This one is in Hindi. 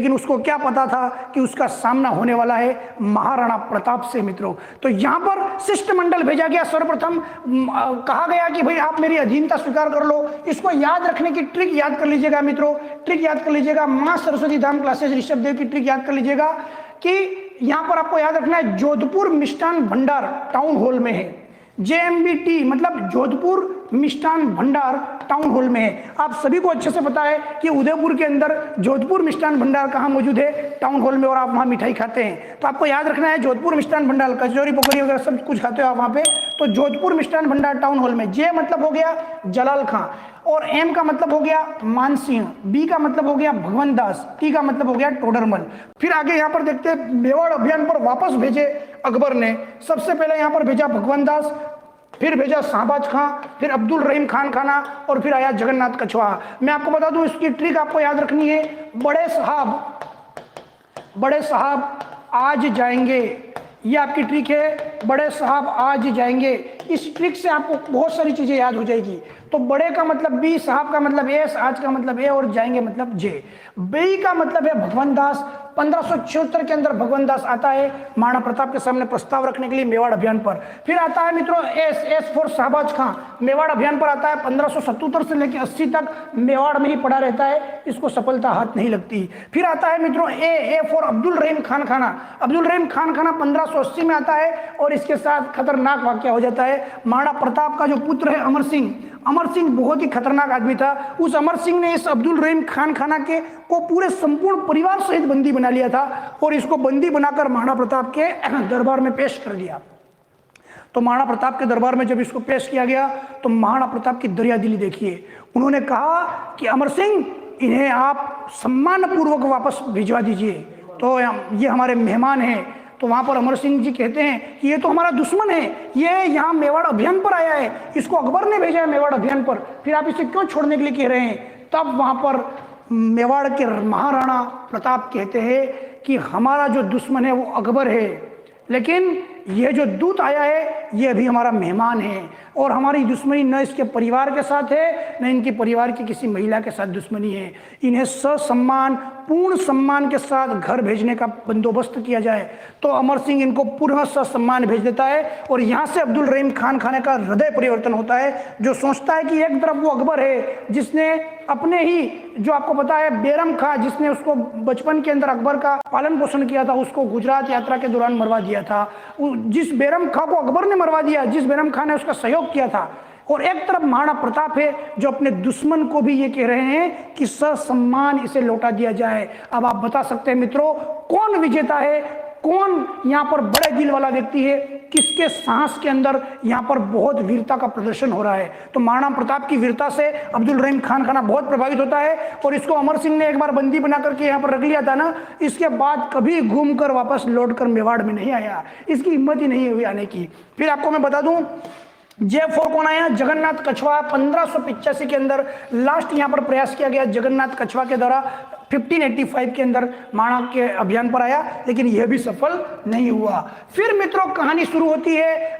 लेकिन उसको क्या पता था कि उसका सामना होने वाला है महाराणा प्रताप से मित्रों। तो यहां पर शिष्टमंडल भेजा गया। सर्वप्रथम कहा गया कि भाई आप मेरी अधीनता स्वीकार कर लो। इसको याद रखने की ट्रिक याद कर लीजिएगा मित्रों, ट्रिक याद कर लीजिएगा। मां सरस्वती धाम क्लासेस ऋषभ देव की ट्रिक याद कर लीजिएगा कि यहां पर आपको याद रखना है जोधपुर मिष्ठान भंडार टाउन हॉल में है। JMBT मतलब जोधपुर मिष्ठान भंडार टाउन हॉल में है। आप सभी को अच्छे से पता है कि उदयपुर के अंदर जोधपुर मिष्ठान भंडार कहाँ मौजूद है, टाउन हॉल में, और आप वहाँ मिठाई खाते हैं। तो आपको याद रखना है जोधपुर मिष्ठान भंडार, कचौरी पकौड़ी वगैरह सब कुछ खाते हो आप वहाँ पे। तो जोधपुर मिष्ठान भंडार टाउन हॉल में। J मतलब हो गया जलाल खां, और M का मतलब हो गया मानसिंह, B का मतलब हो गया भगवंत दास, T का मतलब हो गया टोडरमल। फिर आगे यहाँ पर देखते हैं मेवाड़ अभियान पर वापस भेजे अकबर ने। सबसे पहले यहाँ पर भेजा भगवंत दास, फिर भेजा शाहबाज खां, फिर अब्दुल रहीम खान खाना, और फिर आया जगन्नाथ कछवाहा। मैं आपको बता दूं इसकी ट्रिक आपको याद रखनी है। बड़े साहब आज जाएंगे, ये आपकी ट्रिक है। बड़े साहब आज जाएंगे, इस ट्रिक से आपको बहुत सारी चीजें याद हो जाएगी। तो बड़े का मतलब B, साहब का मतलब S, आज का मतलब A, और जाएंगे मतलब J। बी का मतलब है भगवंत दास। 1576 के अंदर भगवंत दास आता है महाराणा प्रताप के सामने प्रस्ताव रखने के लिए मेवाड़ अभियान पर। फिर आता है मित्रों S फॉर शाहबाज खां, मेवाड़ अभियान पर आता है। 1577 से लेकर 80 तक मेवाड़ में ही पड़ा रहता है, इसको सफलता हाथ नहीं लगती। फिर आता है मित्रों A फॉर अब्दुल रहीम खान खाना। अब्दुल रहीम खान खाना 1580 में आता है, और इसके साथ खतरनाक वाक्य हो जाता है। महाराणा प्रताप का जो पुत्र है अमर सिंह बहुत ही खतरनाक आदमी था। उस अमर सिंह ने इस अब्दुल रहीम खान खाना के को पूरे संपूर्ण परिवार सहित बंदी बना लिया था, और इसको बंदी बनाकर महाराणा प्रताप के दरबार में पेश कर दिया। तो महाराणा प्रताप के दरबार में जब इसको पेश किया गया तो महाराणा प्रताप की दरियादिली देखिए। उन्होंने कहा कि अमर सिंह, इन्हें आप सम्मान पूर्वक वापस भिजवा दीजिए, तो ये हमारे मेहमान हैं। तो वहां पर अमर सिंह जी कहते हैं कि ये तो हमारा दुश्मन है, ये यहाँ मेवाड़ अभियान पर आया है, इसको अकबर ने भेजा है मेवाड़ अभियान पर, फिर आप इसे क्यों छोड़ने के लिए कह रहे हैं। तब वहां पर मेवाड़ के महाराणा प्रताप कहते हैं कि हमारा जो दुश्मन है वो अकबर है, लेकिन यह जो दूत आया है ये अभी हमारा मेहमान है, और हमारी दुश्मनी न इसके परिवार के साथ है, न इनके परिवार की किसी महिला के साथ दुश्मनी है। इन्हें ससम्मान, पूर्ण सम्मान के साथ घर भेजने का बंदोबस्त किया जाए। तो अमर सिंह इनको पूर्ण ससम्मान भेज देता है, और यहाँ से अब्दुल रहीम खान खाने का हृदय परिवर्तन होता है, जो सोचता है कि एक तरफ वो अकबर है जिसने अपने ही, जो आपको पता है बैरम खां, जिसने उसको बचपन के अंदर अकबर का पालन पोषण किया था, उसको गुजरात यात्रा के दौरान मरवा दिया था। जिस बैरम खां को अकबर ने मरवा दिया, जिस बैरम खां ने उसका सहयोग किया था। और एक तरफ महाराणा प्रताप है जो अपने दुश्मन को भी ये कह रहे हैं कि ससम्मान इसे लौटा दिया जाए। अब आप बता सकते हैं मित्रों कौन विजेता है, कौन यहाँ पर बड़े दिल वाला व्यक्ति है, किसके साहस के अंदर यहाँ पर बहुत वीरता का प्रदर्शन हो रहा है। तो महाराणा प्रताप की वीरता से अब्दुल रहीम खान खाना बहुत प्रभावित होता है, और इसको अमर सिंह ने एक बार बंदी बना करके यहाँ पर रख लिया था ना, इसके बाद कभी घूमकर वापस लौटकर मेवाड़ में नहीं आया, इसकी हिम्मत ही नहीं हुई आने की। फिर आपको मैं बता दूं J4 कौन आया, जगन्नाथ कछवाहा। 1585 के अंदर लास्ट यहाँ पर प्रयास किया गया जगन्नाथ कछवाहा के द्वारा। 1585 के अंदर महाराणा के अभियान पर आया, लेकिन यह भी सफल नहीं हुआ। फिर मित्रों कहानी शुरू होती है